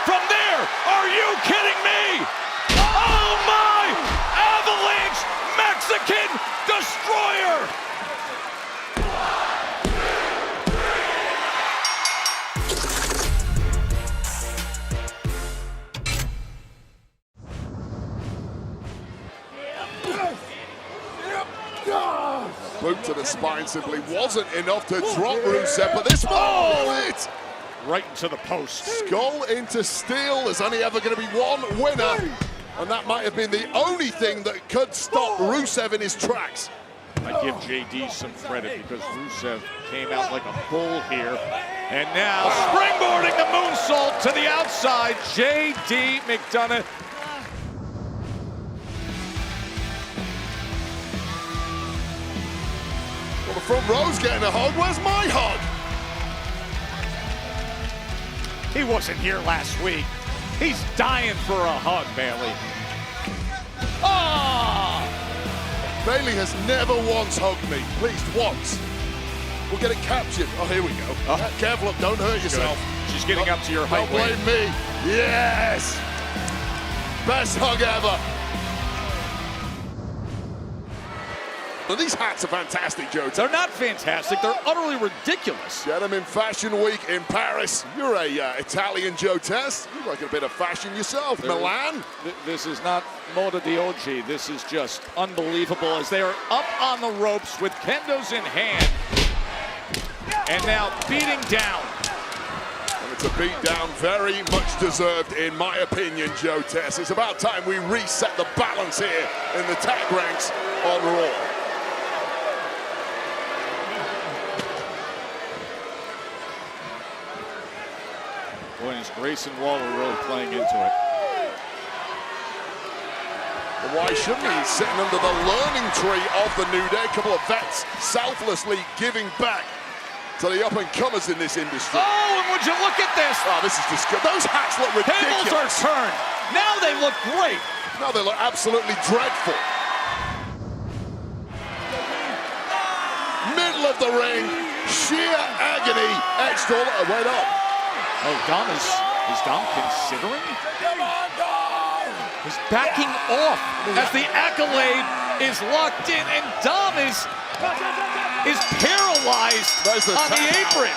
from there. Are you kidding me? Oh my! Avalanche Mexican Destroyer! Boot to the spine simply wasn't enough to drop Rusev, but this one it! Right into the post. Skull into steel. There's only ever going to be one winner, and that might have been the only thing that could stop Rusev in his tracks. I give JD some credit because Rusev came out like a bull here. And now springboarding the moonsault to the outside, JD McDonagh. Well, the front row's getting a hug. Where's my hug? He wasn't here last week. He's dying for a hug, Bayley. Ah! Bayley has never once hugged me. Please, once. We'll get it captured. Oh, here we go. Careful, don't hurt yourself. Good. She's getting up to your height. Don't blame me. Yes! Best hug ever. Well, these hats are fantastic, Joe. They're not fantastic. They're utterly ridiculous. Get them in Fashion Week in Paris. You're a Italian, Joe Test. You like a bit of fashion yourself. Milan. This is not Moda di Oggi. This is just unbelievable as they are up on the ropes with kendos in hand. And now beating down. And it's a beat down very much deserved, in my opinion, Joe Test. It's about time we reset the balance here in the tag ranks on Raw. Boy, and Grayson Waller really playing into it. But why shouldn't he? He's sitting under the learning tree of the New Day. A couple of vets selflessly giving back to the up-and-comers in this industry. Oh, and would you look at this? Oh, this is just good. Those hats look ridiculous. Tables are turned. Now they look great. Now they look absolutely dreadful. Middle of the ring, sheer agony. Extra, wait up. Oh, Dom is Dom considering? He's backing off as the accolade is locked in, and Dom is paralyzed on the apron.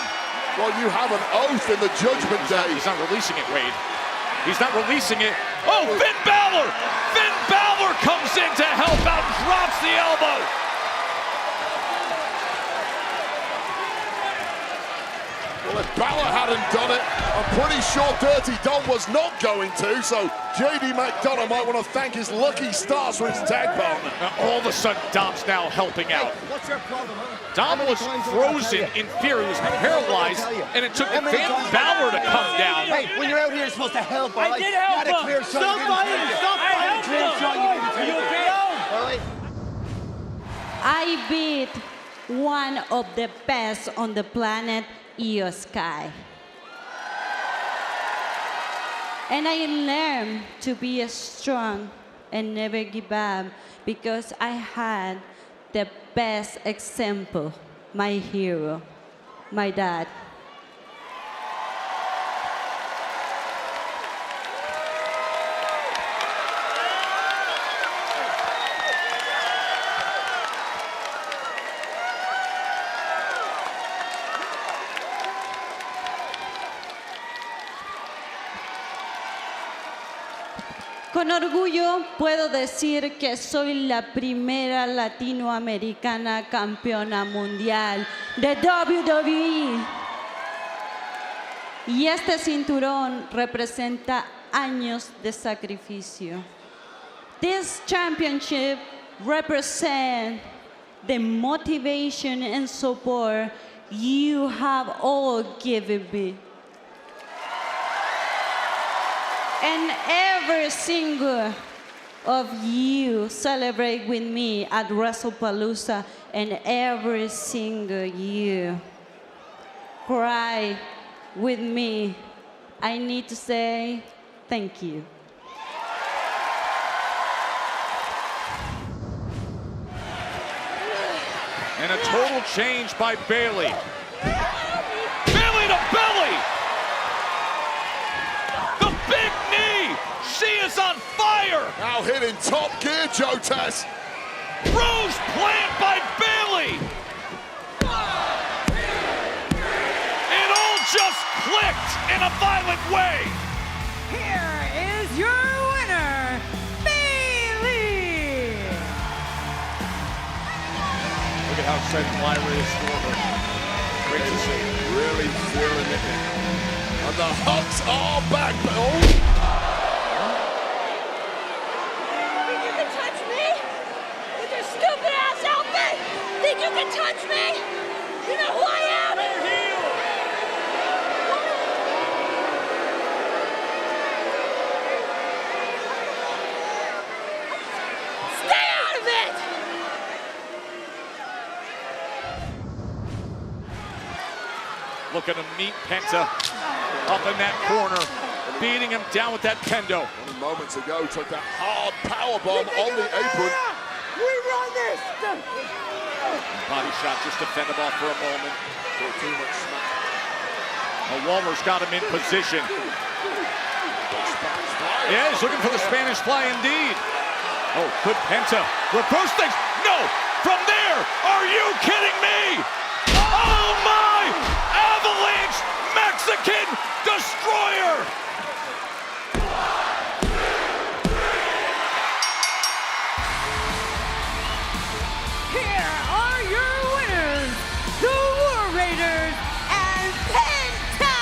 Well, you have an oath in the Judgment Day. He's not releasing it, Wade. He's not releasing it. Oh, Finn Balor! Finn Balor comes in to help out, drops the elbow. Well, if Balor hadn't done it, I'm pretty sure Dirty Dom was not going to, so JD McDonagh might want to thank his lucky stars for his tag partner. All of a sudden, Dom's now helping out. Hey, what's your problem, huh? Dom was frozen in fear. He was paralyzed, and it took Finn Balor to come down. Hey, when you're out here, you're supposed to help, all right? I did help You had a clear him. shot. Stop fighting. Stop fighting. Clear shot. Are you okay? All right? I beat one of the best on the planet, Io Sky. And I learned to be strong and never give up because I had the best example, my hero, my dad. Con orgullo puedo decir que soy la primera latinoamericana campeona mundial de WWE. Y este cinturón representa años de sacrificio. This championship represents the motivation and support you have all given me. And every single of you celebrate with me at WrestlePalooza, and every single you cry with me. I need to say thank you. And a total change by Bayley. Bayley to belly! The fire. Now hitting top gear, Joe Tess. Rose plant by Bayley. It all just clicked in a violent way. Here is your winner, Bayley. Look at how excited Lyra is for her. Great to see. Really feeling it. And the Hucks are back. Oh. Think you can touch me? With your stupid ass outfit? Think you can touch me? You know who I am? Stay out of it! Looking to meet Penta up in that corner, beating him down with that kendo. Only moments ago, took that hard powerbomb on the apron. We run this! Body shot just to fend him off for a moment. Too much smack. Walmer's got him in position. Yeah, he's looking for the Spanish fly indeed. Oh, could Penta reverse things? No! From there! Are you kidding me? Oh my! Avalanche Mexican Destroyer! Here are your winners, the War Raiders and Penta.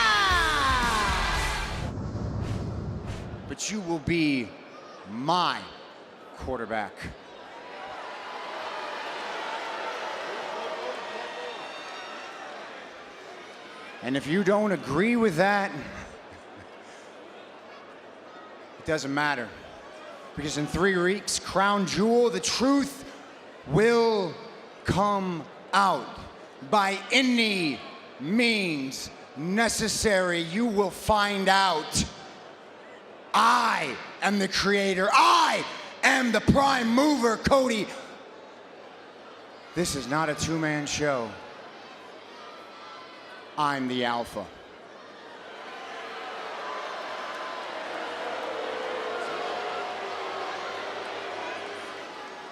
But you will be my quarterback. And if you don't agree with that, it doesn't matter. Because in 3 weeks, Crown Jewel, the truth will come out by any means necessary. You will find out. I am the creator. I am the prime mover, Cody. This is not a two-man show. I'm the alpha.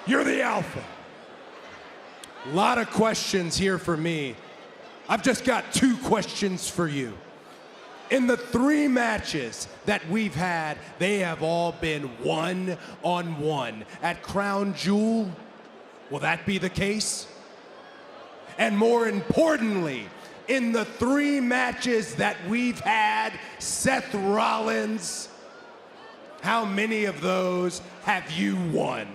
You're the alpha. A lot of questions here for me. I've just got 2 questions for you. In the 3 matches that we've had, they have all been one-on-one. At Crown Jewel, will that be the case? And more importantly, in the 3 matches that we've had, Seth Rollins, how many of those have you won?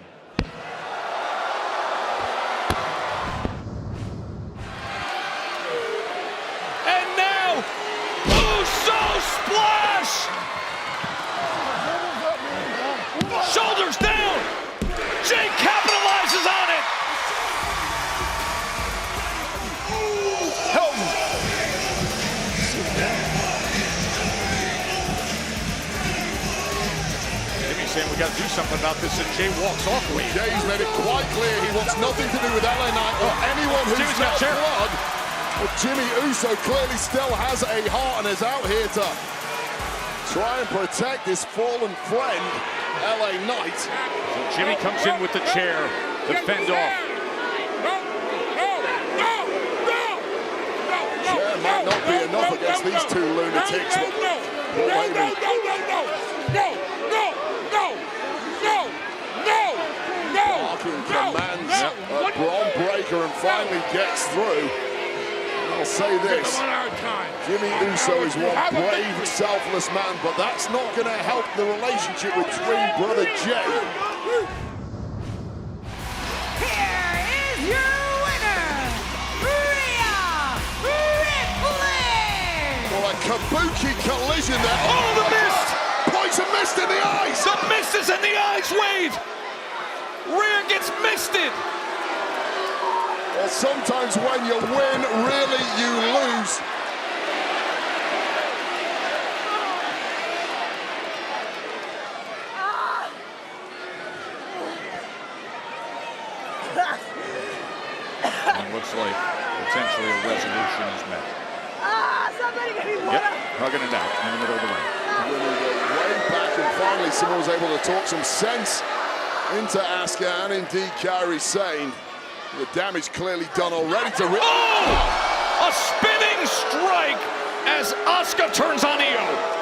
And now, Uso splash! Shoulders down! Jay capitalizes on it! Helton! Jimmy's saying we got to do something about this, and Jay walks off with it. Jay's made it quite clear he wants nothing to do with LA Knight or anyone who's Jimmy's got not chair. blood. But Jimmy Uso clearly still has a heart and is out here to try and protect his fallen friend, LA Knight. So Jimmy comes in with the chair to fend off. Chair might not be enough against these 2 lunatics, but poor lady barking commands at Bron Breakker and finally gets through. I'll say this, Jimmy Uso is one brave, selfless man, but that's not going to help the relationship with twin brother Jay. Here is your winner, Rhea Ripley. Well, a kabuki collision there. Oh, the mist! Poison mist in the eyes! The mist is in the eyes, Wade! Rhea gets misted! Well, sometimes when you win, really, you lose. And looks like potentially a resolution is met. Somebody get me water! Yep, hugging it out in the middle of the ring. winning the way back, and finally someone was able to talk some sense into Asuka and indeed Kairi Sane. The damage clearly done already to Oh! A spinning strike as Asuka turns on Io.